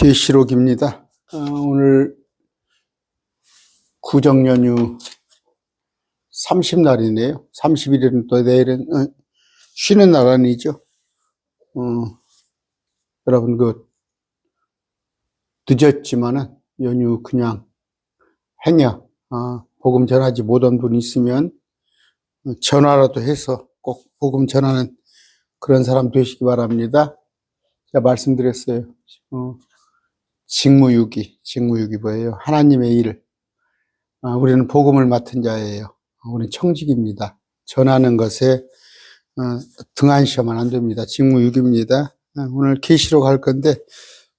계시록입니다. 오늘 구정연휴 30날이네요. 31일은 또 내일은 쉬는 날 아니죠. 여러분 늦었지만은 연휴 그냥 행여 복음 전하지 못한 분 있으면 전화라도 해서 꼭 복음 전하는 그런 사람 되시기 바랍니다. 제가 말씀드렸어요. 직무유기 뭐예요? 하나님의 일. 우리는 복음을 맡은 자예요. 우리는 청직입니다. 전하는 것에 등한시하면 안 됩니다. 직무유기입니다. 오늘 계시록 할 건데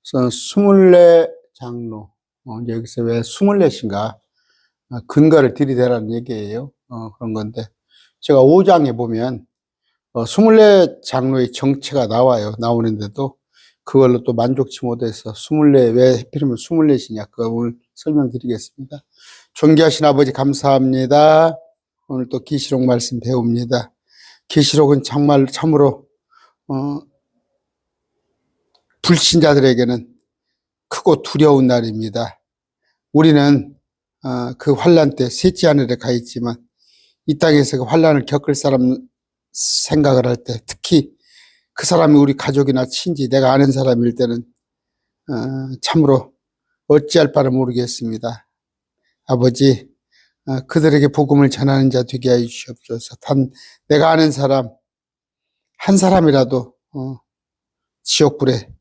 24 장로. 여기서 왜 24인가? 근거를 들이대라는 얘기예요. 그런 건데 제가 5장에 보면 24 장로의 정체가 나오는데도 그걸로 또 만족치 못해서 24, 왜 하필이면 24이냐, 그거 오늘 설명드리겠습니다. 존귀하신 아버지 감사합니다. 오늘 또 계시록 말씀 배웁니다. 계시록은 정말 참으로 불신자들에게는 크고 두려운 날입니다. 우리는 그 환난 때 셋째 하늘에 가 있지만 이 땅에서 그 환난을 겪을 사람 생각을 할 때, 특히 그 사람이 우리 가족이나 친지, 내가 아는 사람일 때는 참으로 어찌할 바를 모르겠습니다. 아버지, 그들에게 복음을 전하는 자 되게 하여 주시옵소서. 단 내가 아는 사람 한 사람이라도 지옥에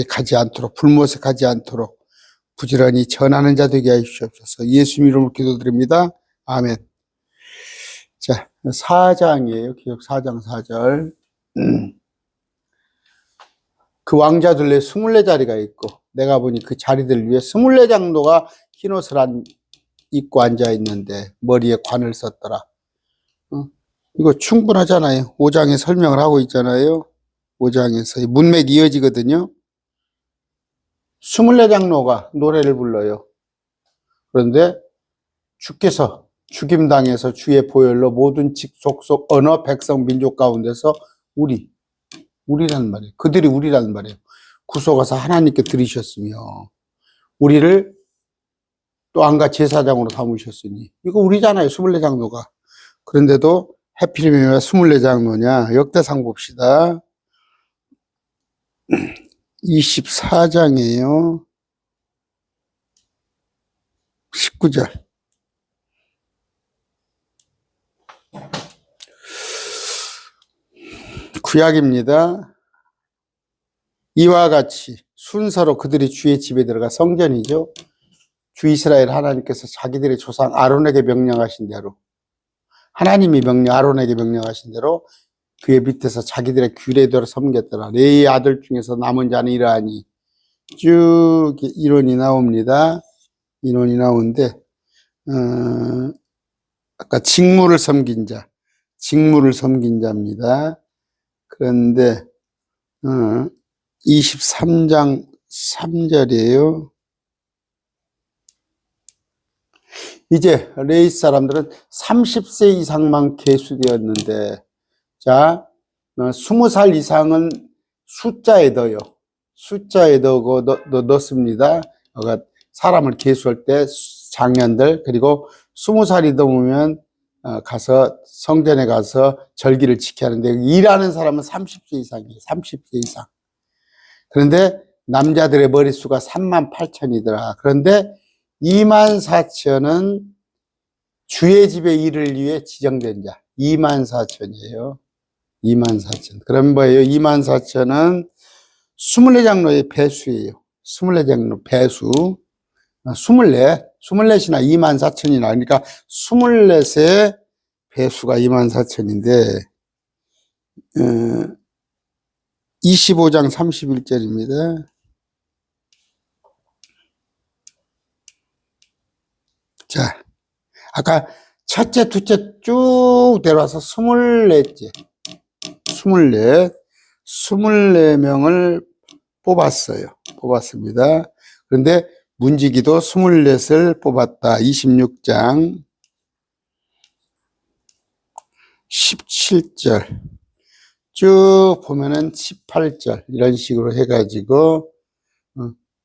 가지 않도록, 불못에 가지 않도록 부지런히 전하는 자 되게 하여 주시옵소서. 예수님 이름으로 기도드립니다. 아멘. 자, 4장이에요. 기록 4장 4절. 그 왕자들의 24자리가 있고 내가 보니 그 자리들 위에 24장로가 흰옷을 입고 앉아 있는데 머리에 관을 썼더라. 이거 충분하잖아요. 5장에 설명을 하고 있잖아요. 5장에서 문맥이 이어지거든요. 24장로가 노래를 불러요. 그런데 주께서 죽임당해서 주의 보혈로 모든 직속속 언어 백성 민족 가운데서 우리라는 말이에요. 그들이 우리라는 말이에요. 구속하사 하나님께 드리셨으며 우리를 또 안가 제사장으로 삼으셨으니 이거 우리잖아요. 24장로가. 그런데도 하필이면 왜 24장로냐? 역대상 봅시다. 24장이에요. 19절. 구약입니다. 이와 같이 순서로 그들이 주의 집에 들어가, 성전이죠. 주 이스라엘 하나님께서 자기들의 조상 아론에게 명령하신 대로, 하나님이 아론에게 명령하신 대로 그의 밑에서 자기들의 규례대로 섬겼더라. 레위의 아들 중에서 남은 자는 이러하니, 쭉 인원이 나옵니다. 인원이 나오는데 아까 직무를 섬긴 자입니다. 그런데 23장 3절이에요. 이제 레위 사람들은 30세 이상만 계수되었는데, 자, 20살 이상은 숫자에 넣습니다. 사람을 계수할 때 장년들, 그리고 20살이 넘으면 가서 성전에 가서 절기를 지켜야 하는데, 일하는 사람은 30세 이상이에요. 30세 이상. 그런데 남자들의 머릿수가 38,000이더라. 그런데 24,000은 주의 집의 일을 위해 지정된 자. 24,000이에요. 24,000. 그럼 뭐예요? 24,000은 24장로의 배수예요. 24장로 배수. 24이나 24,000이나, 그러니까 24의 배수가 24,000인데, 25장 31절입니다. 자, 아까 첫째, 둘째 쭉 내려와서 24명을 뽑았습니다. 그런데 문지기도 24을 뽑았다. 26장 17절 쭉 보면은 18절 이런 식으로 해가지고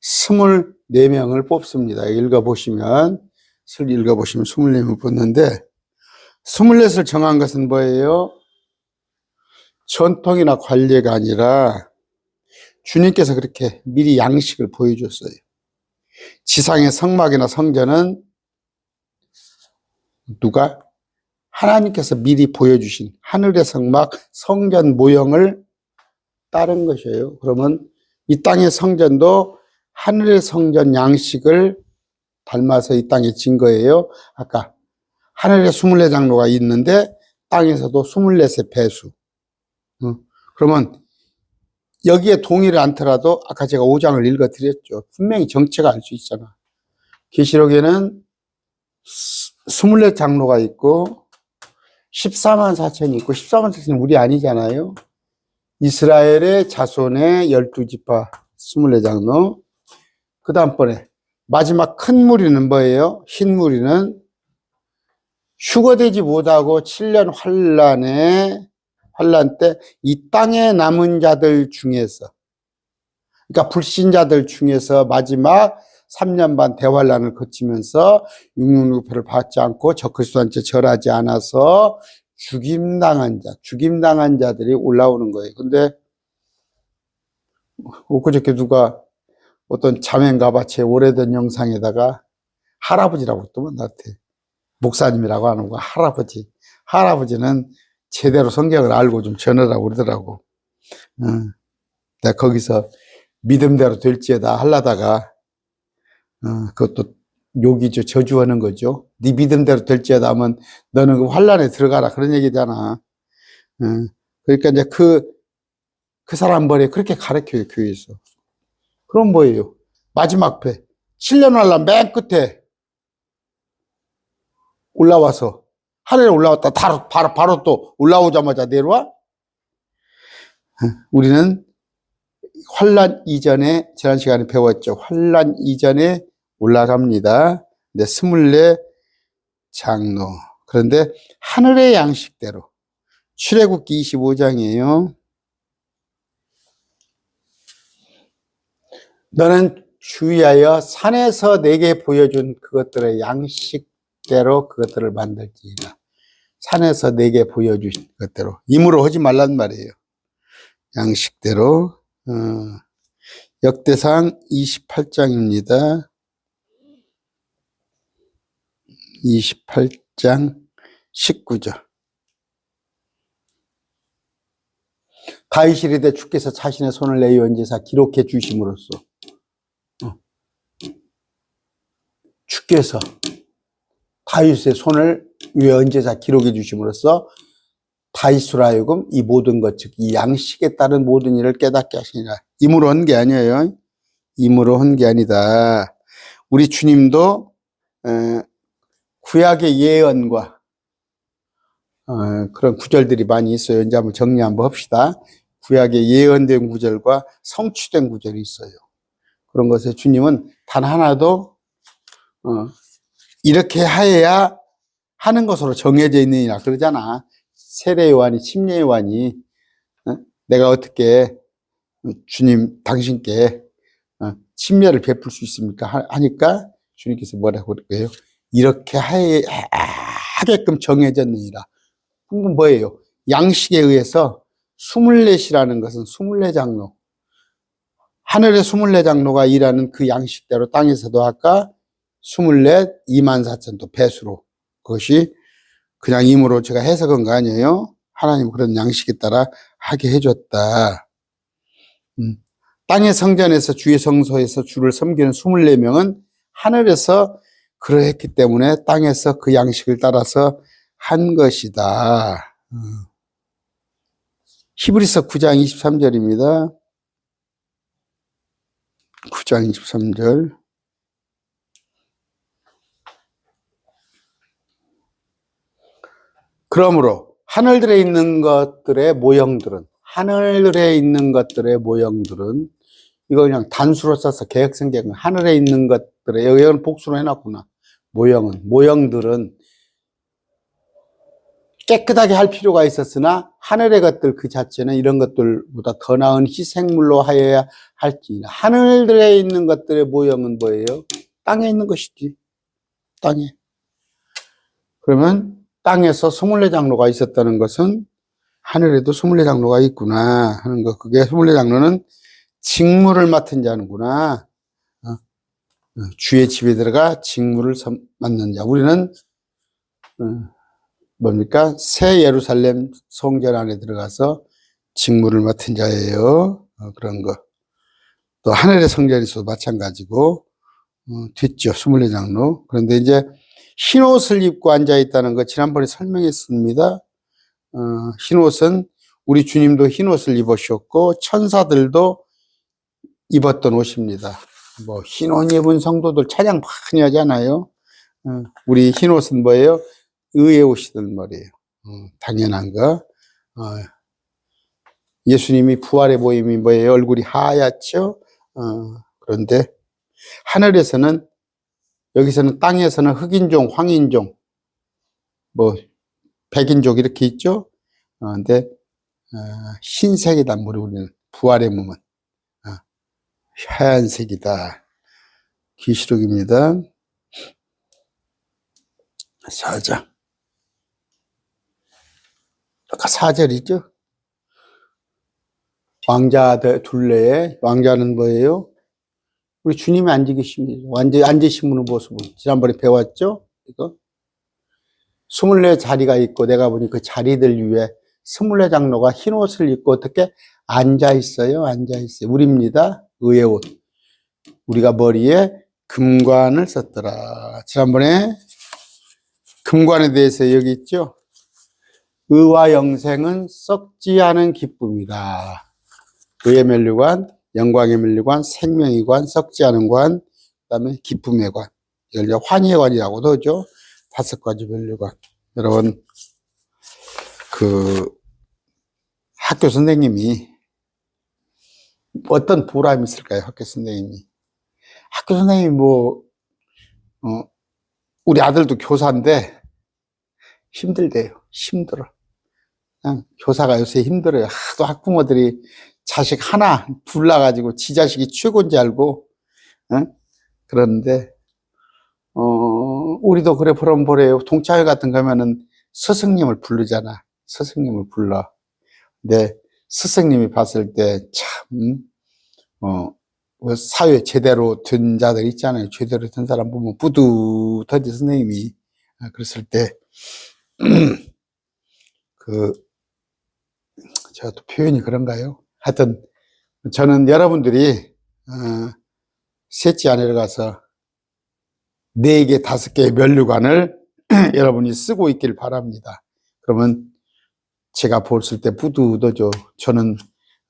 24명을 뽑습니다. 읽어보시면 24명 뽑는데 24을 정한 것은 뭐예요? 전통이나 관례가 아니라 주님께서 그렇게 미리 양식을 보여줬어요. 지상의 성막이나 성전은 누가? 하나님께서 미리 보여주신 하늘의 성막, 성전 모형을 따른 것이에요. 그러면 이 땅의 성전도 하늘의 성전 양식을 닮아서 이 땅에 진 거예요. 아까 하늘에 24장로가 있는데 땅에서도 24의 배수. 그러면 여기에 동의를 않더라도 아까 제가 5장을 읽어드렸죠. 분명히 정체가 알 수 있잖아. 계시록에는 24장로가 있고 14만 4천이 있고 14만 4천이 우리 아니잖아요. 이스라엘의 자손의 12지파 24장로. 그 다음번에 마지막 큰 무리는 뭐예요? 흰 무리는 휴거되지 못하고 7년 환란 때 이 땅에 남은 자들 중에서, 그러니까 불신자들 중에서 마지막 3년 반 대환란을 거치면서 육육육표를 받지 않고 적그리스도한테 절하지 않아서 죽임당한 자들이 올라오는 거예요. 근데 엊그저께 누가 어떤 자매인가봐 제 오래된 영상에다가 할아버지라고 했더만 나한테. 목사님이라고 하는 거 할아버지. 할아버지는 제대로 성경을 알고 좀 전하라고 그러더라고. 내가 거기서 믿음대로 될지에다 하려다가 그것도 욕이죠. 저주하는 거죠. 네 믿음대로 될지에다 하면 너는 그 환란에 들어가라 그런 얘기잖아. 그러니까 이제 그 사람 머리에 그렇게 가르쳐요. 교회에서. 그럼 뭐예요? 마지막 배 7년 환란 맨 끝에 올라와서 하늘에 올라왔다 바로 또 올라오자마자 내려와? 우리는 환란 이전에 지난 시간에 배웠죠. 환란 이전에 올라갑니다. 근데 24장로. 그런데 하늘의 양식대로 출애굽기 25장이에요. 너는 주의하여 산에서 내게 보여준 그것들의 양식대로 그것들을 만들지니라. 산에서 내게 보여주신 것대로. 임으로 하지 말란 말이에요. 양식대로. 역대상 28장입니다. 28장 19절. 다윗 이르되 주께서 자신의 손을 내어 얹으사 기록해 주심으로써 주께서 다윗의 손을 위에 얹으사 기록해 주심으로써 다윗으로 하여금 이 모든 것, 즉 이 양식에 따른 모든 일을 깨닫게 하시니라. 임으로 한 게 아니에요. 임으로 한 게 아니다. 우리 주님도 구약의 예언과 그런 구절들이 많이 있어요. 이제 한번 정리 한번 합시다. 구약의 예언된 구절과 성취된 구절이 있어요. 그런 것에 주님은 단 하나도 이렇게 하여야 하는 것으로 정해져 있느니라 그러잖아. 세례 요한이, 침례 요한이 내가 어떻게 주님 당신께 침례를 베풀 수 있습니까? 하니까 주님께서 뭐라고 그래요? 이렇게 하게끔 정해졌느니라. 그건 뭐예요? 양식에 의해서 24이라는 것은 24장로. 하늘의 24장로가 일하는 그 양식대로 땅에서도 아까 24, 24,000 또 배수로. 그것이 그냥 임으로 제가 해석한 거 아니에요? 하나님 그런 양식에 따라 하게 해줬다. 땅의 성전에서 주의 성소에서 주를 섬기는 24명은 하늘에서 그러했기 때문에 땅에서 그 양식을 따라서 한 것이다. 히브리서 9장 23절입니다. 9장 23절. 그러므로 하늘들에 있는 것들의 모형들은 이거 그냥 단수로 써서 개혁성경은 하늘에 있는 것들의, 여기는 복수로 해놨구나. 모형들은 깨끗하게 할 필요가 있었으나 하늘의 것들 그 자체는 이런 것들보다 더 나은 희생물로 하여야 할지니. 하늘들에 있는 것들의 모형은 뭐예요? 땅에 있는 것이지. 땅에. 그러면 땅에서 24장로가 있었다는 것은 하늘에도 24장로가 있구나 하는 거. 그게 24장로는 직무를 맡은 자는구나. 주의 집에 들어가 직무를 맡는 자. 우리는 뭡니까? 새 예루살렘 성전 안에 들어가서 직무를 맡은 자예요. 그런 거. 또 하늘의 성전에서도 마찬가지고 됐죠. 24장로. 그런데 이제 흰 옷을 입고 앉아 있다는 거 지난번에 설명했습니다. 흰 옷은 우리 주님도 흰 옷을 입으셨고 천사들도 입었던 옷입니다. 뭐 흰 옷 입은 성도들 찬양 많이 하잖아요. 우리 흰 옷은 뭐예요? 의의 옷이들 말이에요. 당연한 거. 예수님이 부활의 모임이 뭐예요? 얼굴이 하얗죠? 그런데 하늘에서는, 여기서는 땅에서는 흑인종, 황인종, 뭐 백인종 이렇게 있죠? 근데 흰색이다. 우리는 부활의 몸은 하얀색이다. 계시록입니다. 4장. 아까 4절이죠? 왕자 둘레에, 왕자는 뭐예요? 우리 주님이 앉아 계십니다. 앉으신 분의 모습을 지난번에 배웠죠? 이거 24 자리가 있고 내가 보니 그 자리들 위에 24 장로가 흰 옷을 입고 어떻게 앉아 있어요? 앉아 있어요. 우리입니다. 의의 옷. 우리가 머리에 금관을 썼더라. 지난번에 금관에 대해서 여기 있죠? 의와 영생은 썩지 않은 기쁨이다. 의의 면류관, 영광의 면류관, 생명의 관, 썩지 않은 관, 그 다음에 기쁨의 관. 이걸 이제 환희의 관이라고도 하죠. 5가지 면류관. 여러분, 학교 선생님이 어떤 보람이 있을까요? 학교 선생님이. 학교 선생님이 우리 아들도 교사인데 힘들대요. 힘들어. 그냥 교사가 요새 힘들어요. 하도 학부모들이 자식 하나 불러가지고 지 자식이 최고인지 알고, 그러는데, 우리도 그래, 보래요. 동창회 같은 거 하면은 스승님을 부르잖아. 스승님을 불러. 근데 스승님이 봤을 때 참, 사회 제대로 된 자들 있잖아요. 제대로 된 사람 보면 뿌듯하지, 선생님이. 그랬을 때, 제가 또 표현이 그런가요? 하여튼, 저는 여러분들이, 셋째 안에 가서 4개, 5개의 면류관을 여러분이 쓰고 있길 바랍니다. 그러면 제가 봤을 때 뿌듯하죠. 저는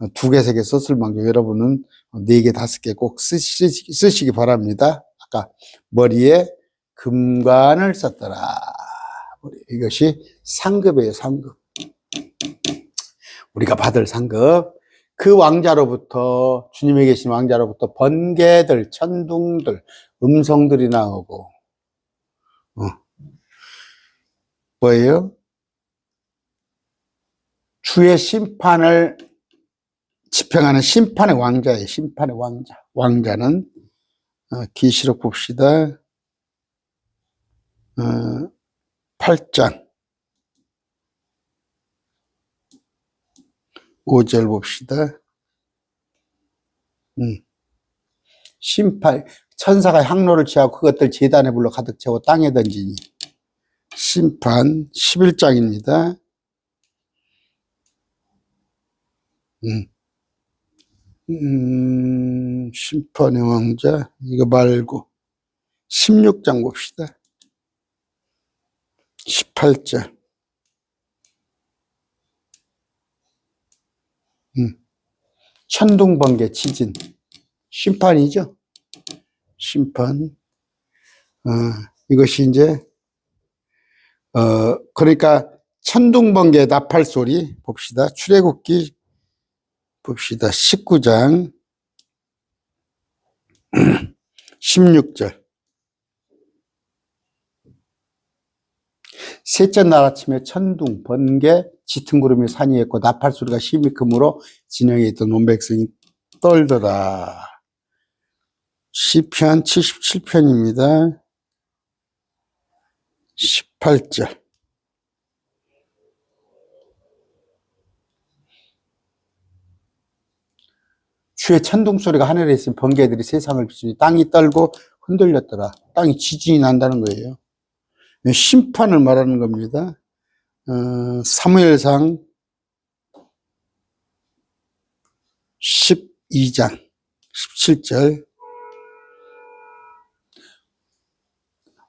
2개, 3개 썼을 망정 여러분은 4개, 5개 꼭 쓰시기 바랍니다. 아까 머리에 금관을 썼더라. 이것이 상급이에요, 상급. 우리가 받을 상급. 그 왕자로부터, 주님에 계신 왕자로부터 번개들, 천둥들, 음성들이 나오고, 뭐예요? 주의 심판을 집행하는 심판의 왕자예요. 심판의 왕자. 왕자는 계시록 봅시다. 8장 5절 봅시다. 심판, 천사가 향로를 취하고 그것들 제단에 불러 가득 채워 땅에 던지니. 심판 11장입니다. 심판의 왕자 이거 말고 16장 봅시다. 18절. 천둥, 번개, 지진. 심판이죠. 심판. 이것이 이제, 그러니까 천둥, 번개, 나팔 소리 봅시다. 출애굽기 봅시다. 19장 16절. 셋째 날 아침에 천둥, 번개, 짙은 구름이 산이 있고 나팔 소리가 심히 크므로 진영에 있던 온 백성이 떨더라. 시편 77편입니다. 18절. 주의 천둥 소리가 하늘에 있으면 번개들이 세상을 비추니 땅이 떨고 흔들렸더라. 땅이 지진이 난다는 거예요. 심판을 말하는 겁니다. 사무엘상 12장 17절.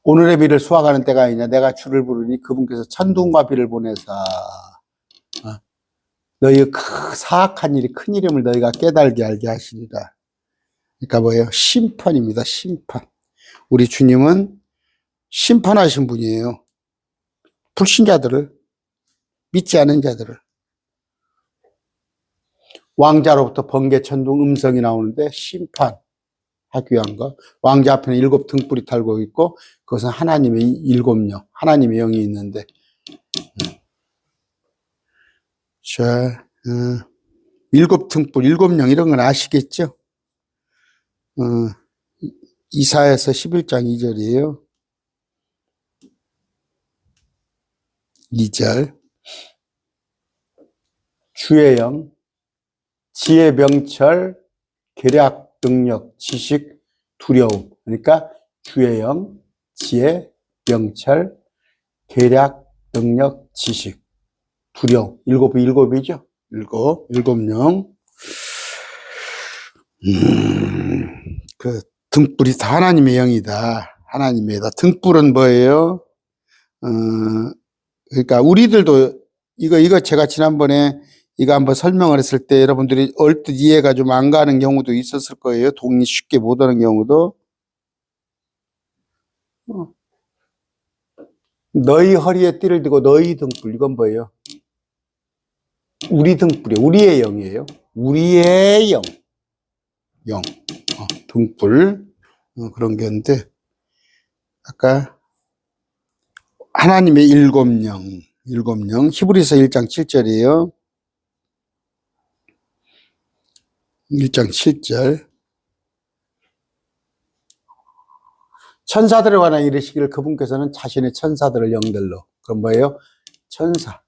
오늘의 비를 수확하는 때가 아니냐. 내가 주를 부르니 그분께서 천둥과 비를 보내사 너희의 사악한 일이 큰 이름을 너희가 깨달게 알게 하시리라. 그러니까 뭐예요? 심판입니다. 심판. 우리 주님은 심판하신 분이에요. 불신자들을, 믿지 않은 자들을. 왕자로부터 번개, 천둥, 음성이 나오는데 심판하기 위한 거. 왕자 앞에는 7 등불이 달고 있고 그것은 하나님의 7영, 하나님의 영이 있는데 자, 7 등불, 7영 이런 건 아시겠죠? 이사야서 11장 2절이에요. 2절. 주의 영, 지혜, 명철, 계략, 능력, 지식, 두려움. 그러니까 주의 영, 지혜, 명철, 계략, 능력, 지식, 두려움. 7이죠? 7영. 그 등불이 다 하나님의 영이다. 하나님이다. 등불은 뭐예요? 그러니까 우리들도 이거 제가 지난번에 이거 한번 설명을 했을 때 여러분들이 얼뜻 이해가 좀 안 가는 경우도 있었을 거예요. 동의 쉽게 못 하는 경우도. 너희 허리에 띠를 두고 너희 등불, 이건 뭐예요? 우리 등불이에요. 우리의 영이에요. 우리의 영. 등불. 그런 게 있는데, 아까 하나님의 7영. 히브리서 1장 7절이에요. 1장 7절. 천사들에 관한 이르시기를 그분께서는 자신의 천사들을 영들로. 그럼 뭐예요? 천사.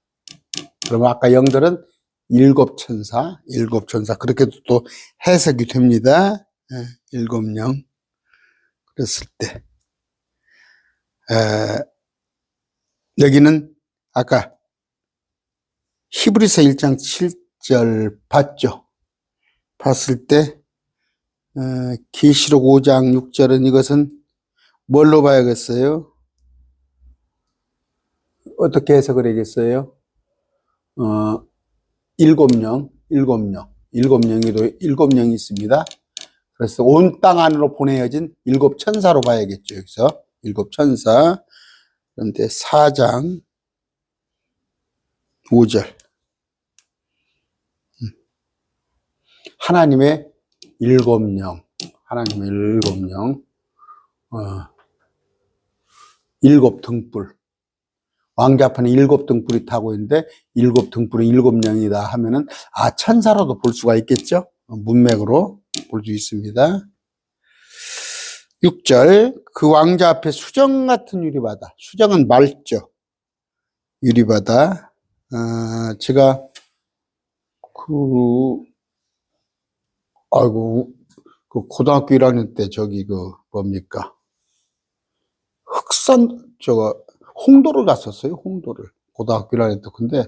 그러면 아까 영들은 7 천사, 7 천사. 그렇게도 또 해석이 됩니다. 7영. 그랬을 때. 여기는 아까 히브리서 1장 7절 봤죠? 봤을 때 계시록 5장 6절은 이것은 뭘로 봐야겠어요? 어떻게 해석을 하겠어요? 7영, 7영이 있습니다. 그래서 온 땅 안으로 보내어진 7 천사로 봐야겠죠. 여기서 7 천사. 그런데 4장 5절. 하나님의 7영. 하나님의 7영. 7 등불. 왕자 앞에는 7 등불이 타고 있는데 7 등불이 7영이다 하면은 천사로도 볼 수가 있겠죠? 문맥으로 볼 수 있습니다. 6절. 그 왕자 앞에 수정 같은 유리바다. 수정은 맑죠. 유리바다. 제가 고등학교 1학년 때 뭡니까? 홍도를 갔었어요. 홍도를. 고등학교 1학년 때. 근데,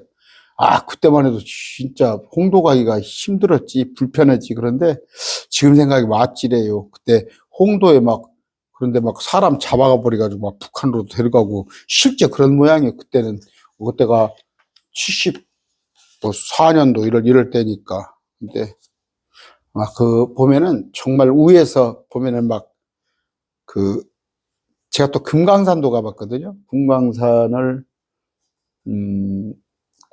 그때만 해도 진짜 홍도 가기가 힘들었지, 불편했지. 그런데 지금 생각이 아찔해요. 그때 홍도에 그런데 사람 잡아가 버려가지고 북한으로 데려가고 실제 그런 모양이에요. 그때가 74년도 이럴 때니까. 근데 보면은 정말 위에서 보면은 제가 또 금강산도 가봤거든요. 금강산을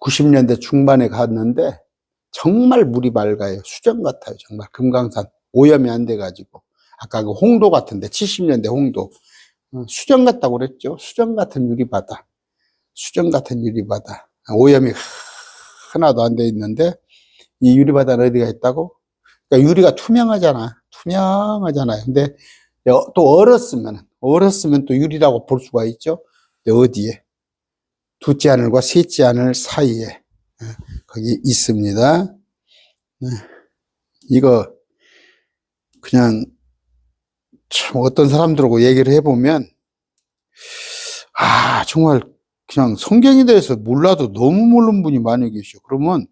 90년대 중반에 갔는데 정말 물이 맑아요. 수정 같아요. 정말 금강산 오염이 안 돼가지고. 아까 그 홍도 같은데 70년대 홍도 수정 같다고 그랬죠. 수정 같은 유리바다. 수정 같은 유리바다. 오염이 하나도 안 돼 있는데 이 유리바다는 어디가 있다고? 그러니까 유리가 투명하잖아요. 근데 또 얼었으면 또 유리라고 볼 수가 있죠. 근데 어디에? 둘째 하늘과 셋째 하늘 사이에 거기 있습니다. 이거 그냥 참 어떤 사람들하고 얘기를 해보면 정말 그냥 성경에 대해서 몰라도 너무 모르는 분이 많이 계셔. 그러면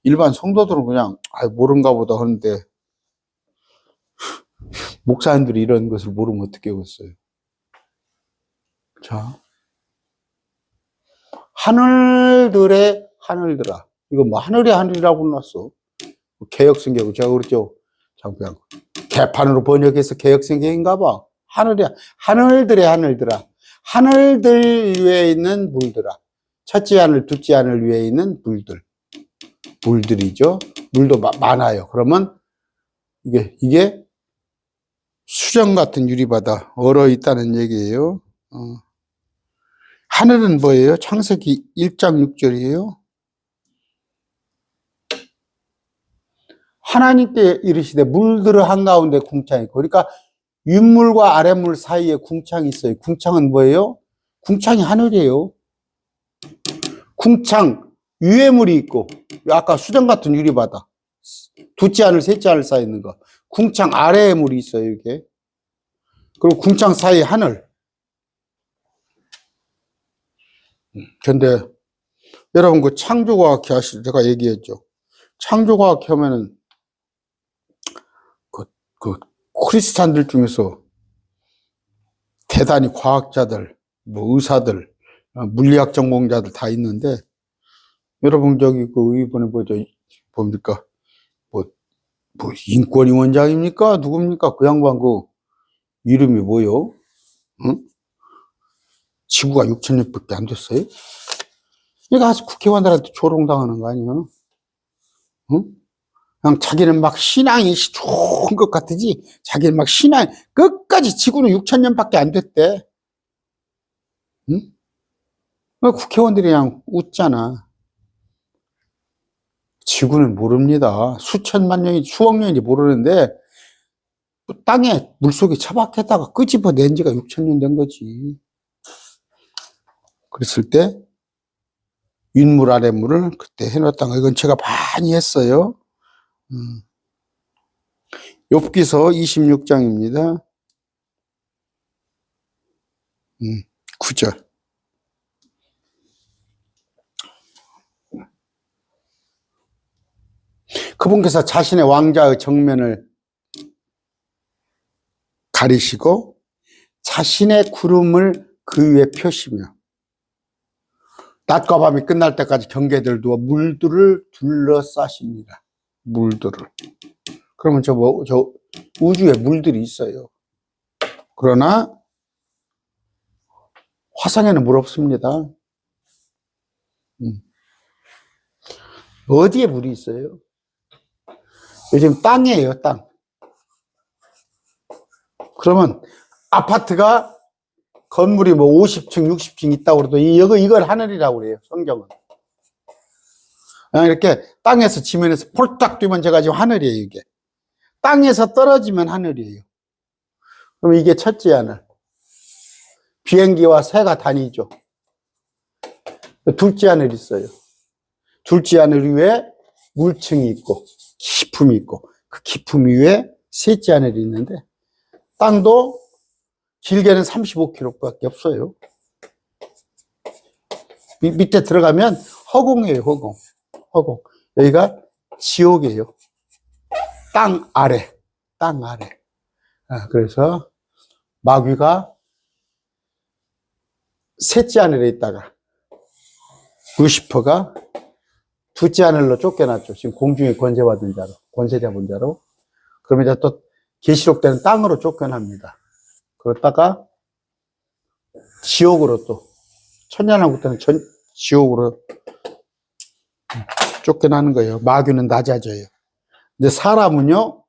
일반 성도들은 그냥 모른가 보다 하는데 목사님들이 이런 것을 모르면 어떻게 하겠어요? 자, 하늘들의 하늘들아. 이거 뭐 하늘의 하늘이라고 놨어. 개혁성경 제가 그랬죠. 그냥 개판으로 번역해서 개혁성경인가 봐. 하늘들의 하늘들아. 하늘들 위에 있는 물들아. 첫째 하늘, 둘째 하늘 위에 있는 물들이죠. 물도 많아요. 그러면 이게 수정 같은 유리바다 얼어 있다는 얘기예요. 하늘은 뭐예요? 창세기 1장 6절이에요. 하나님께 이르시되 물들어 한가운데 궁창이 있고, 그러니까 윗물과 아랫물 사이에 궁창이 있어요. 궁창은 뭐예요? 궁창이 하늘이에요. 궁창 위에 물이 있고, 아까 수정 같은 유리바다 둘째 하늘 셋째 하늘 사이에 있는 거, 궁창 아래에 물이 있어요. 이게. 그리고 궁창 사이에 하늘. 근데 여러분 그 창조과학회 하실 제가 얘기했죠. 창조과학회 하면은 그 크리스찬들 중에서 대단히 과학자들, 뭐 의사들, 물리학 전공자들 다 있는데, 여러분 저기 그 이번에 뭡니까? 뭐 인권위원장입니까? 누굽니까? 그 양반 그 이름이 뭐요? 응? 지구가 6,000년밖에 안 됐어요? 얘가 아주 국회의원들한테 조롱당하는 거 아니에요? 응? 그냥 자기는 막 신앙이 좋은 것 같으지, 자기는 막 신앙, 끝까지 지구는 6,000년밖에 안 됐대. 응? 국회의원들이 그냥 웃잖아. 지구는 모릅니다. 수천만 년이, 수억 년인지 모르는데, 땅에 물속에 처박혔다가 끄집어낸 지가 6,000년 된 거지. 그랬을 때, 윗물, 아랫물을 그때 해놨다는 거, 이건 제가 많이 했어요. 욥기서 26장입니다. 9절. 그분께서 자신의 왕자의 정면을 가리시고 자신의 구름을 그 위에 펴시며 낮과 밤이 끝날 때까지 경계들 두어 물들을 둘러싸십니다. 물들을. 그러면 저 우주에 물들이 있어요. 그러나 화성에는 물 없습니다. 어디에 물이 있어요? 요즘 땅이에요, 땅. 그러면 아파트가 건물이 뭐 50층, 60층 있다고 그래도 이걸 하늘이라고 그래요, 성경은. 이렇게 땅에서 지면에서 폴딱 뛰면 제가 지금 하늘이에요, 이게. 땅에서 떨어지면 하늘이에요. 그럼 이게 첫째 하늘. 비행기와 새가 다니죠. 둘째 하늘 있어요. 둘째 하늘 위에 물층이 있고 깊음이 있고 그 깊음 위에 셋째 하늘이 있는데, 땅도 길게는 35km밖에 없어요. 밑에 들어가면 허공이에요, 허공. 여기가 지옥이에요. 땅 아래. 그래서 마귀가 셋째 하늘에 있다가 루시퍼가 둘째 하늘로 쫓겨났죠. 지금 공중에 권세 잡은 자로. 그러면 이제 또 계시록 때는 땅으로 쫓겨납니다. 그러다가 지옥으로 또 천년왕국 때는 지옥으로 쫓겨나는 거예요. 마귀는 낮아져요. 근데 사람은요,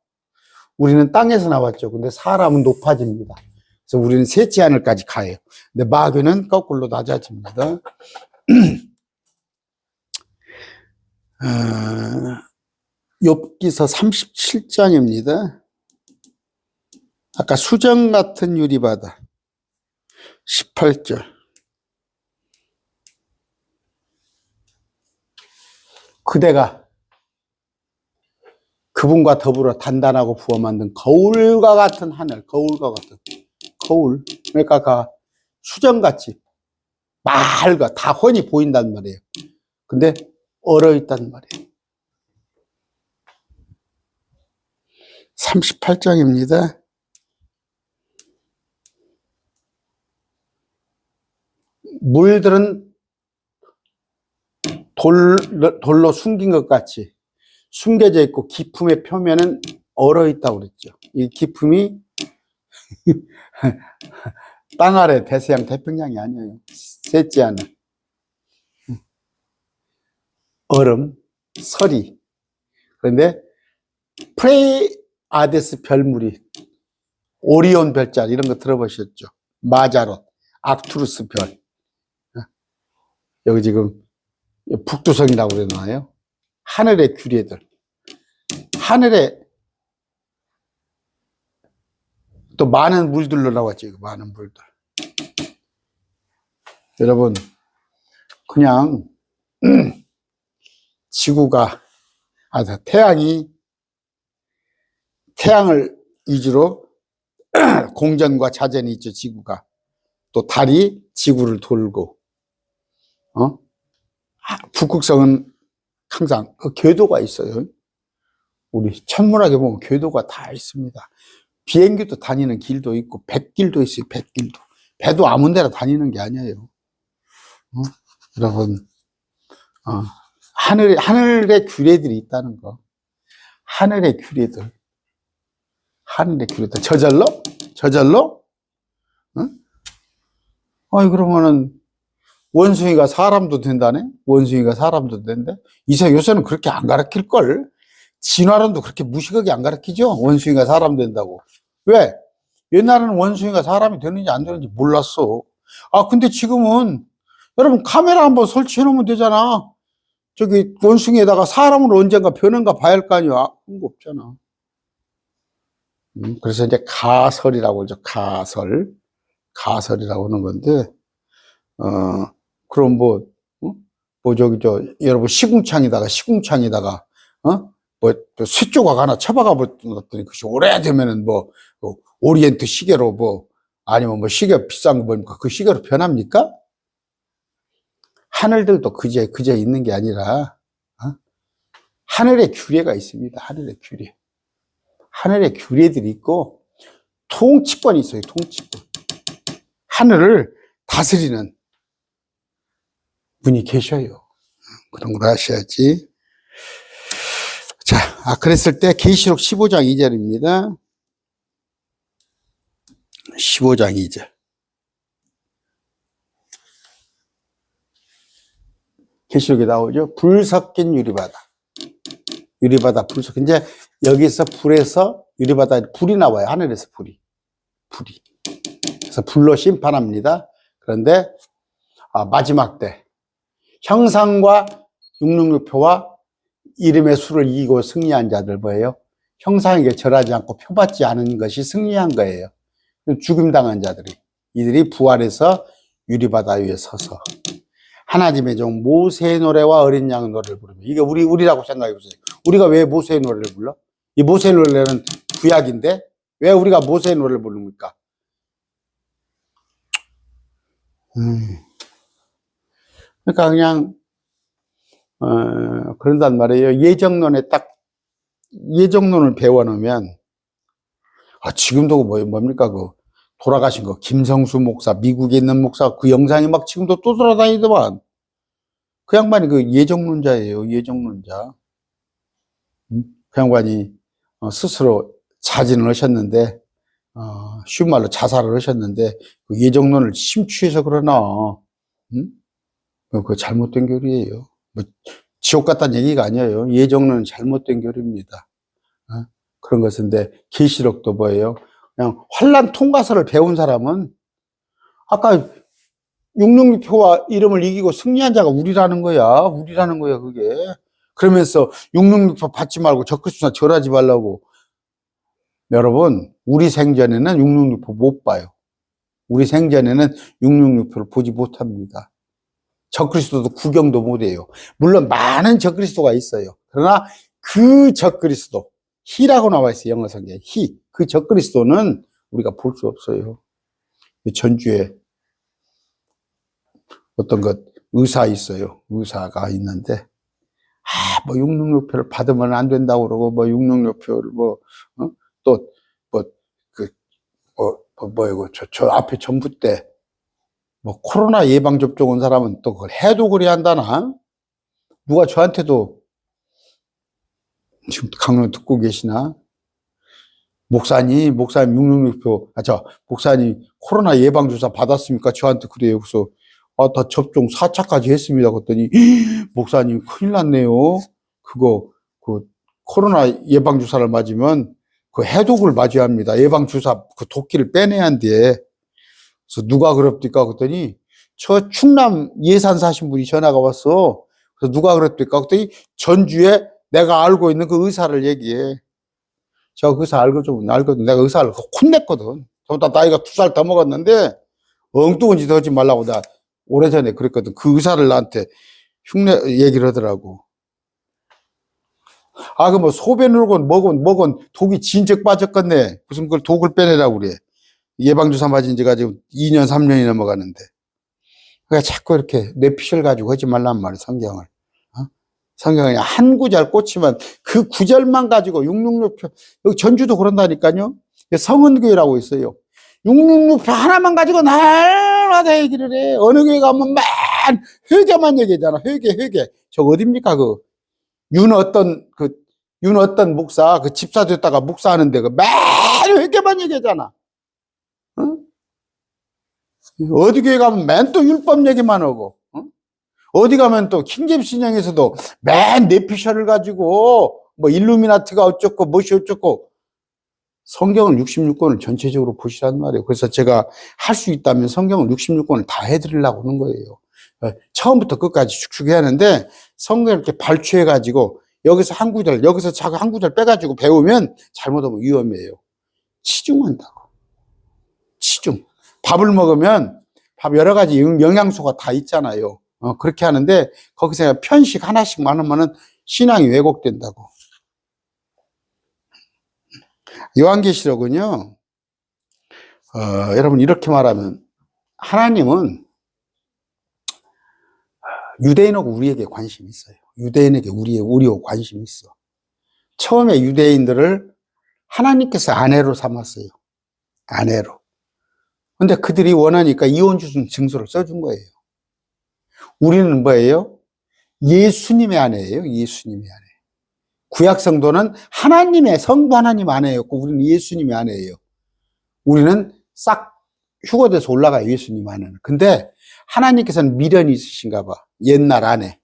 우리는 땅에서 나왔죠. 근데 사람은 높아집니다. 그래서 우리는 셋째 하늘까지 가요. 근데 마귀는 거꾸로 낮아집니다. 욥기서 37장입니다. 아까 수정 같은 유리바다 18절. 그대가 그분과 더불어 단단하고 부어 만든 거울과 같은 하늘, 거울과 같은 거울. 그러니까 수정같이 맑아, 다 훤히 보인단 말이에요. 근데 얼어있단 말이에요. 38장입니다. 물들은 돌로 숨긴 것 같이 숨겨져 있고 기품의 표면은 얼어있다고 그랬죠. 이 기품이 땅 아래 대서양 태평양이 아니에요. 셋째 하늘. 얼음, 서리. 그런데 프레아데스 별무리, 오리온 별자 이런 거 들어보셨죠? 마자롯, 악투루스 별. 여기 지금 북두성이라고 그러나요? 하늘의 규례들. 하늘에 또 많은 물들로 나왔죠. 많은 물들. 여러분, 그냥 지구가, 태양을 위주로 공전과 자전이 있죠. 지구가. 또 달이 지구를 돌고, 북극성은 항상 궤도가 있어요. 우리 천문학에 보면 궤도가 다 있습니다. 비행기도 다니는 길도 있고 뱃길도 있어요. 뱃길도. 배도 아무 데나 다니는 게 아니에요. 여러분, 하늘의 규례들이 있다는 거. 하늘의 규례들. 저절로? 그러면은 원숭이가 사람도 된다네? 원숭이가 사람도 된대? 요새는 그렇게 안 가르칠걸? 진화론도 그렇게 무식하게 안 가르치죠? 원숭이가 사람 된다고. 왜? 옛날에는 원숭이가 사람이 되는지 안 되는지 몰랐어. 근데 지금은 여러분 카메라 한번 설치해 놓으면 되잖아. 저기 원숭이에다가 사람으로 언젠가 변한가 봐야 할 거 아니야. 그런 거 없잖아. 그래서 이제 가설이라고 하죠. 가설이라고 하는 건데, 그럼 여러분 시궁창에다가, 쇠조각 하나 쳐박아 버렸더니, 그것이 오래되면은 오리엔트 시계로 아니면 시계 비싼 거 보니까 그 시계로 변합니까? 하늘들도 그제 있는 게 아니라, 하늘의 규례가 있습니다. 하늘의 규례들이 있고, 통치권이 있어요. 통치권. 하늘을 다스리는 분이 계셔요. 그런 걸 아셔야지. 자, 그랬을 때 계시록 15장 2절입니다. 15장 2절. 계시록에 나오죠. 불 섞인 유리바다. 불 섞인. 이제 여기서 불에서 유리바다에 불이 나와요. 하늘에서 불이. 그래서 불로 심판합니다. 그런데 마지막 때 형상과 666표와 이름의 수를 이기고 승리한 자들 뭐예요? 형상에게 절하지 않고 표받지 않은 것이 승리한 거예요. 죽임당한 자들이. 이들이 부활해서 유리바다 위에 서서 하나님의 종 모세의 노래와 어린 양의 노래를 부르며, 이게 우리라고 생각해 보세요. 우리가 왜 모세의 노래를 불러? 이 모세의 노래는 구약인데 왜 우리가 모세의 노래를 부릅니까? 그러니까 그냥 그런단 말이에요. 예정론을 배워놓으면, 지금도 뭡니까 돌아가신 김성수 목사, 미국에 있는 목사, 그 영상이 막 지금도 또 돌아다니더만. 그 양반이 예정론자예요. 예정론자. 그 양반이 스스로 자진을 하셨는데, 쉬운 말로 자살을 하셨는데, 그 예정론을 심취해서 그러나, 그거 잘못된 교리예요. 지옥 같다는 얘기가 아니에요. 예정론은 잘못된 교리입니다. 그런 것인데, 계시록도 뭐예요? 그냥 환란 통과서를 배운 사람은, 아까 666표와 이름을 이기고 승리한 자가 우리라는 거야, 그게. 그러면서 666표 받지 말고 적그리스도나 절하지 말라고. 여러분, 우리 생전에는 666표 못 봐요. 우리 생전에는 666표를 보지 못합니다. 적그리스도도 구경도 못해요. 물론 많은 적그리스도가 있어요. 그러나 그 적그리스도, 히라고 나와 있어요. 영어 성경에 히. 그 적그리스도는 우리가 볼 수 없어요. 전주에 어떤 의사 있어요. 의사가 있는데, 뭐 666표를 받으면 안 된다고 그러고, 뭐 666표를 또, 이거, 저 앞에 정부 때, 뭐 코로나 예방접종 온 사람은 또 그걸 해도 그래야 한다나? 누가 저한테도 지금 강론 듣고 계시나? 목사님 666표, 목사님 코로나 예방주사 받았습니까? 저한테 그래요. 그래서, 다 접종 4차까지 했습니다. 그랬더니, 목사님 큰일 났네요. 코로나 예방주사를 맞으면 그 해독을 맞아야 합니다. 예방주사 그 도끼를 빼내야 한대. 그래서 누가 그럽니까? 그랬더니, 저 충남 예산 사신 분이 전화가 왔어. 그래서 누가 그랬습니까? 그랬더니 전주에 내가 알고 있는 그 의사를 얘기해. 저 의사 알거든. 내가 의사를 혼냈거든. 저보다 나이가 2살 더 먹었는데 엉뚱한 짓 하지 말라고 나 오래전에 그랬거든. 그 의사를 나한테 흉내 얘기를 하더라고. 뭐 소변 울건 먹은 독이 진즉 빠졌겠네. 무슨 그걸 독을 빼내라고 그래. 예방주사 맞은 지가 지금 2년 3년이 넘어가는데. 그러니까 자꾸 이렇게 뇌피셜 가지고 하지 말란 말이야, 성경을. 성경에 그냥 한 구절 꽂히면 그 구절만 가지고 666표, 여기 전주도 그런다니까요. 성은교회라고 있어요. 666표 하나만 가지고 날마다 얘기를 해. 어느 교회 가면 맨 회개만 얘기하잖아. 회개. 저거 어딥니까? 윤 어떤 목사, 집사 됐다가 목사하는데 맨 회개만 얘기하잖아. 응? 어디 교회 가면 맨 또 율법 얘기만 하고. 어디 가면 또 킹제임스 신앙에서도 맨 뇌피셜을 가지고 뭐 일루미나티가 어쩌고 무엇이 어쩌고. 성경을 66권을 전체적으로 보시란 말이에요. 그래서 제가 할 수 있다면 성경을 66권을 다 해드리려고 하는 거예요. 처음부터 끝까지 축축 해야 하는데 성경을 이렇게 발췌해 가지고 여기서 한 구절, 여기서 자꾸 한 구절 빼가지고 배우면 잘못하면 위험해요. 치중한다고. 치중. 밥을 먹으면 밥 여러 가지 영양소가 다 있잖아요. 그렇게 하는데 거기서 편식 하나씩 많으면은 신앙이 왜곡된다고. 요한계시록은요, 여러분 이렇게 말하면 하나님은 유대인하고 우리에게 관심이 있어요. 유대인에게 우리하고 관심이 있어. 처음에 유대인들을 하나님께서 아내로 삼았어요. 아내로. 근데 그들이 원하니까 이혼주순 증서를 써준 거예요. 우리는 뭐예요? 예수님의 아내예요. 예수님의 아내. 구약 성도는 하나님의 성부 하나님 아내였고 우리는 예수님의 아내예요. 우리는 싹 휴거돼서 올라가요. 예수님 아내는. 근데 하나님께서는 미련이 있으신가 봐. 옛날 아내.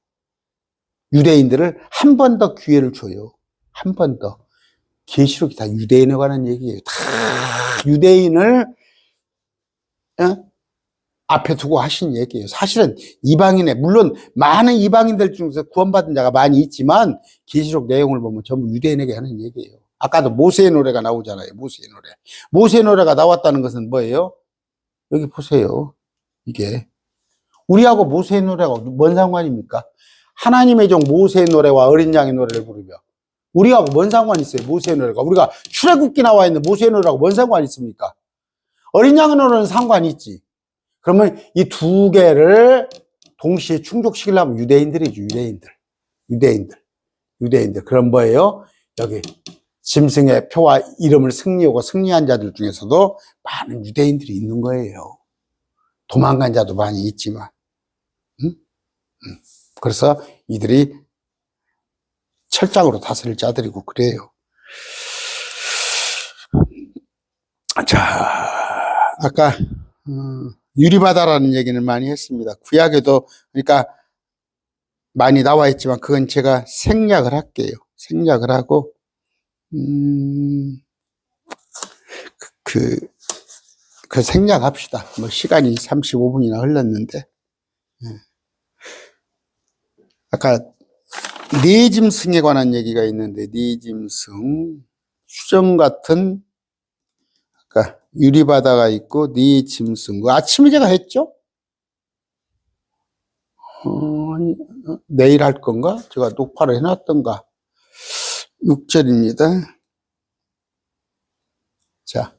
유대인들을 한 번 더 기회를 줘요. 한 번 더. 계시록이 다 유대인에 관한 얘기예요. 다 유대인을 앞에 두고 하신 얘기예요. 사실은 물론 많은 이방인들 중에서 구원받은 자가 많이 있지만 계시록 내용을 보면 전부 유대인에게 하는 얘기예요. 아까도 모세의 노래가 나오잖아요. 모세의 노래. 모세의 노래가 나왔다는 것은 뭐예요? 여기 보세요. 이게 우리하고 모세의 노래가 뭔 상관입니까? 하나님의 종 모세의 노래와 어린 양의 노래를 부르며 우리하고 뭔 상관이 있어요? 모세의 노래가. 우리가 출애굽기 나와 있는 모세의 노래하고 뭔 상관이 있습니까? 어린 양의 노래는 상관이 있지. 그러면 이 두 개를 동시에 충족시키려면 유대인들이죠. 유대인들. 그럼 뭐예요? 여기 짐승의 표와 이름을 승리하고 승리한 자들 중에서도 많은 유대인들이 있는 거예요. 도망간 자도 많이 있지만. 그래서 이들이 철장으로 다스릴 자들이고 그래요. 자, 아까 유리바다라는 얘기는 많이 했습니다. 구약에도 그러니까 많이 나와 있지만 그건 제가 생략을 할게요. 생략을 하고 그 생략합시다. 뭐 시간이 35분이나 흘렀는데 아까 내짐승에 관한 얘기가 있는데, 내짐승. 수정 같은, 아까 유리바다가 있고, 내짐승. 아침에 제가 했죠? 내일 할 건가? 제가 녹화를 해놨던가? 6절입니다. 자.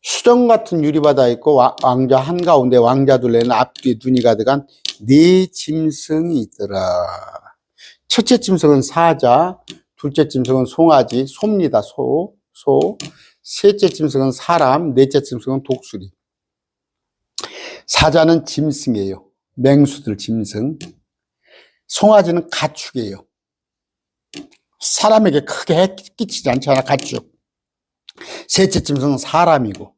수정 같은 유리바다 있고, 왕자 한가운데 왕자 둘레는 앞뒤에 눈이 가득한 네 짐승이 있더라. 첫째 짐승은 사자, 둘째 짐승은 송아지, 소입니다. 소. 셋째 짐승은 사람, 넷째 짐승은 독수리. 사자는 짐승이에요. 맹수들 짐승. 송아지는 가축이에요. 사람에게 크게 끼치지 않잖아, 가축. 셋째 짐승은 사람이고,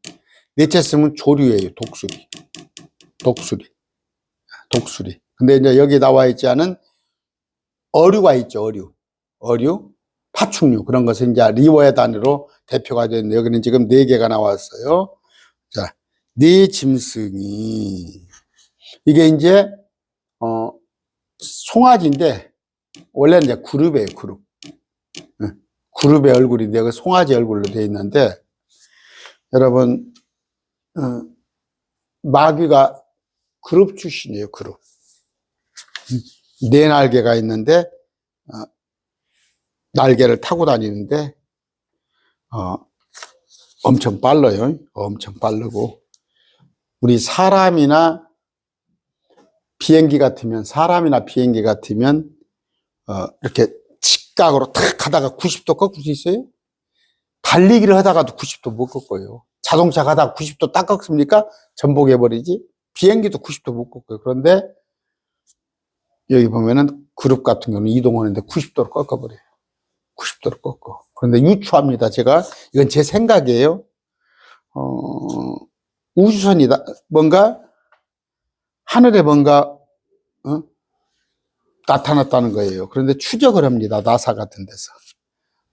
넷째 짐승은 조류예요. 독수리. 근데 이제 여기 나와 있지 않은 어류가 있죠. 어류, 파충류, 그런 것은 이제 리워의 단위로 대표가 되는데, 여기는 지금 4개가 나왔어요. 자, 네 짐승이, 이게 이제 송아지인데 원래는 이제 그룹이에요. 그룹의 얼굴인데, 여기 송아지 얼굴로 되어 있는데, 여러분, 마귀가 그룹 출신이에요. 그룹. 4날개가 있는데, 날개를 타고 다니는데, 엄청 빨라요. 엄청 빠르고. 우리 사람이나 비행기 같으면, 이렇게 직각으로 탁 하다가 90도 꺾을 수 있어요? 달리기를 하다가도 90도 못 꺾어요. 자동차 가다가 90도 딱 꺾습니까? 전복해버리지. 비행기도 90도 못 꺾어요. 그런데 여기 보면은 그룹 같은 경우는 이동하는데 90도로 꺾어버려요. 90도로 꺾어. 그런데 유추합니다. 제가, 이건 제 생각이에요. 우주선이다. 뭔가, 하늘에 뭔가, 나타났다는 거예요. 그런데 추적을 합니다. 나사 같은 데서.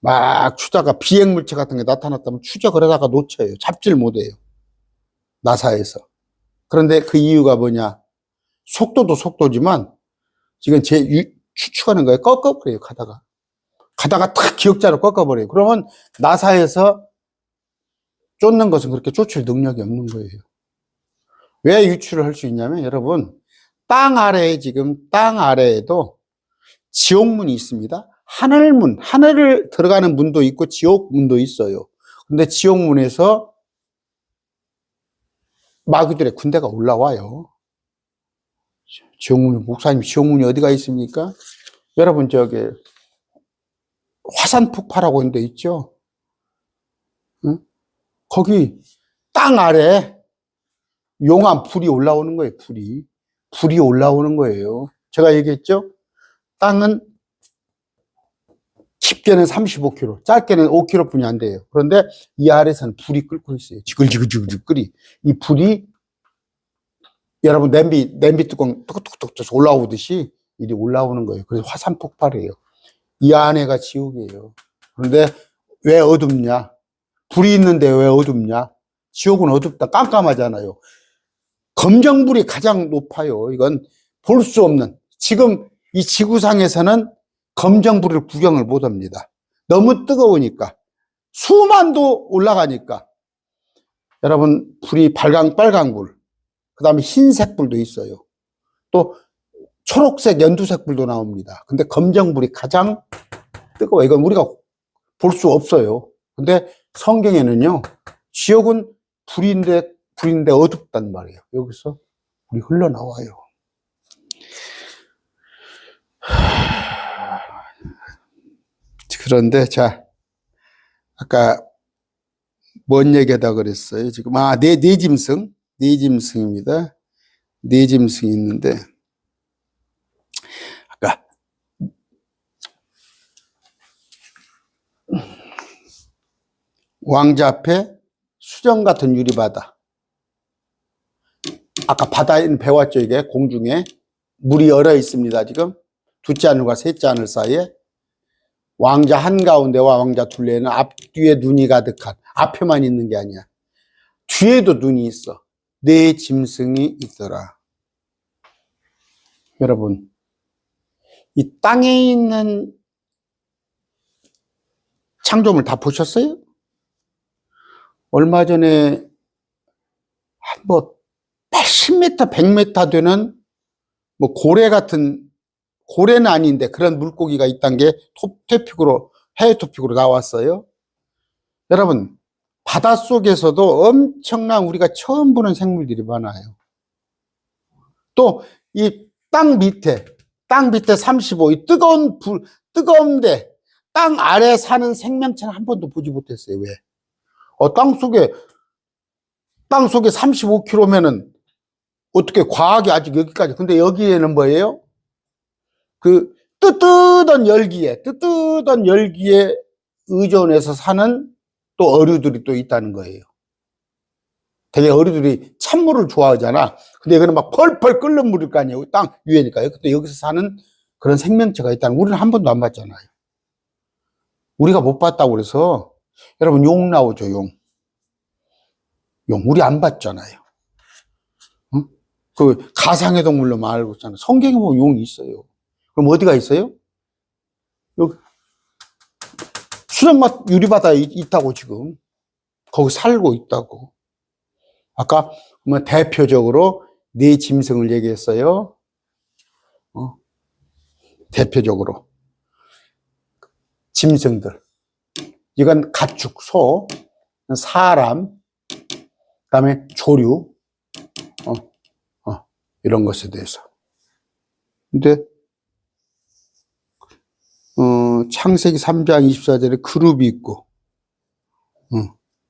막 추다가 비행물체 같은 게 나타났다면 추적을 하다가 놓쳐요. 잡지를 못해요. 나사에서. 그런데 그 이유가 뭐냐. 속도도 속도지만, 지금 추측하는 거예요. 꺾어버려요. 가다가 탁 기역자로 꺾어버려요. 그러면 나사에서 쫓는 것은 그렇게 쫓을 능력이 없는 거예요. 왜 유추를 할 수 있냐면, 여러분, 땅 아래에도 지옥문이 있습니다. 하늘을 들어가는 문도 있고 지옥문도 있어요. 근데 지옥문에서 마귀들의 군대가 올라와요. 목사님, 지옥문이 어디가 있습니까? 여러분, 저기 화산 폭발하고 있는 데 있죠? 응? 거기 땅 아래 용암 불이 올라오는 거예요. 불이 올라오는 거예요. 제가 얘기했죠? 땅은 깊게는 35km, 짧게는 5km뿐이 안 돼요. 그런데 이 아래에서는 불이 끓고 있어요. 지글지글 끓이. 이 불이 여러분 냄비 뚜껑 뚝뚝뚝 올라오듯이 이리 올라오는 거예요. 그래서 화산 폭발이에요. 이 안에가 지옥이에요. 그런데 왜 어둡냐? 불이 있는데 왜 어둡냐? 지옥은 어둡다. 깜깜하잖아요. 검정불이 가장 높아요. 이건 볼 수 없는. 지금 이 지구상에서는 검정불을 구경을 못 합니다. 너무 뜨거우니까. 수만도 올라가니까. 여러분, 불이 빨강불. 그 다음에 흰색 불도 있어요. 또 초록색, 연두색 불도 나옵니다. 근데 검정불이 가장 뜨거워요. 이건 우리가 볼 수 없어요. 근데 성경에는요, 지옥은 불인데 어둡단 말이에요. 여기서 불이 흘러나와요. 그런데, 자, 아까 뭔 얘기하다 그랬어요? 지금, 내짐승입니다. 내짐승이 있는데, 아까, 왕자 앞에 수정 같은 유리바다. 아까 바다에는 배웠죠, 이게 공중에. 물이 얼어 있습니다, 지금. 둘째 하늘과 셋째 하늘 사이에. 왕자 한가운데와 왕자 둘레에는 앞뒤에 눈이 가득한, 앞에만 있는 게 아니야. 뒤에도 눈이 있어. 네 짐승이 있더라. 여러분, 이 땅에 있는 창조물 다 보셨어요? 얼마 전에 한 80m, 100m 되는 고래 같은, 고래는 아닌데 그런 물고기가 있다는 게 해외 토픽으로 나왔어요. 여러분, 바닷속에서도 엄청난 우리가 처음 보는 생물들이 많아요. 또 이 땅 밑에 35, 이 뜨거운데 땅 아래 사는 생명체는 한 번도 보지 못했어요. 왜? 땅 속에 35km면은 어떻게 과학이 아직 여기까지. 근데 여기에는 뭐예요? 그 뜨뜻한 열기에 의존해서 사는 또 어류들이 또 있다는 거예요. 되게 어류들이 찬물을 좋아하잖아. 근데 이거는 막 펄펄 끓는 물일 거 아니에요. 땅 위에니까요. 근데 여기서 사는 그런 생명체가 있다는, 우리는 한 번도 안 봤잖아요. 우리가 못 봤다고 그래서, 여러분, 용 나오죠, 용. 우리 안 봤잖아요. 응? 그 가상의 동물로 말고 있잖아요. 성경에 보면 용이 있어요. 그럼 어디가 있어요? 여기 수정맛 유리바다에 있다고, 지금. 거기 살고 있다고. 아까 대표적으로 네 짐승을 얘기했어요. 대표적으로 짐승들. 이건 가축, 소, 사람, 그다음에 조류, 이런 것에 대해서. 근데 창세기 3장 24절에 그룹이 있고,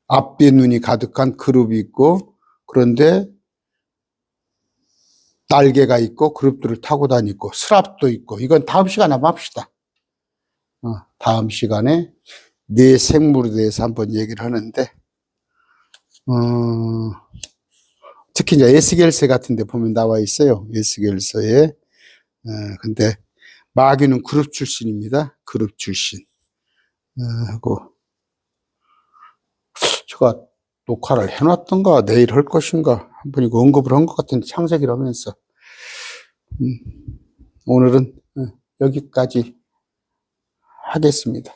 앞뒤 눈이 가득한 그룹이 있고, 그런데 날개가 있고 그룹들을 타고 다니고 스랍도 있고. 이건 다음 시간에 한번 합시다. 다음 시간에 네 생물에 대해서 한번 얘기를 하는데, 특히 이제 에스겔서 같은 데 보면 나와 있어요. 에스겔서에. 근데 마귀는 그룹 출신입니다. 그룹 출신. 하고 제가 녹화를 해놨던가 내일 할 것인가 한번 이거 언급을 한 것 같은데, 창세기라면서. 오늘은 여기까지 하겠습니다.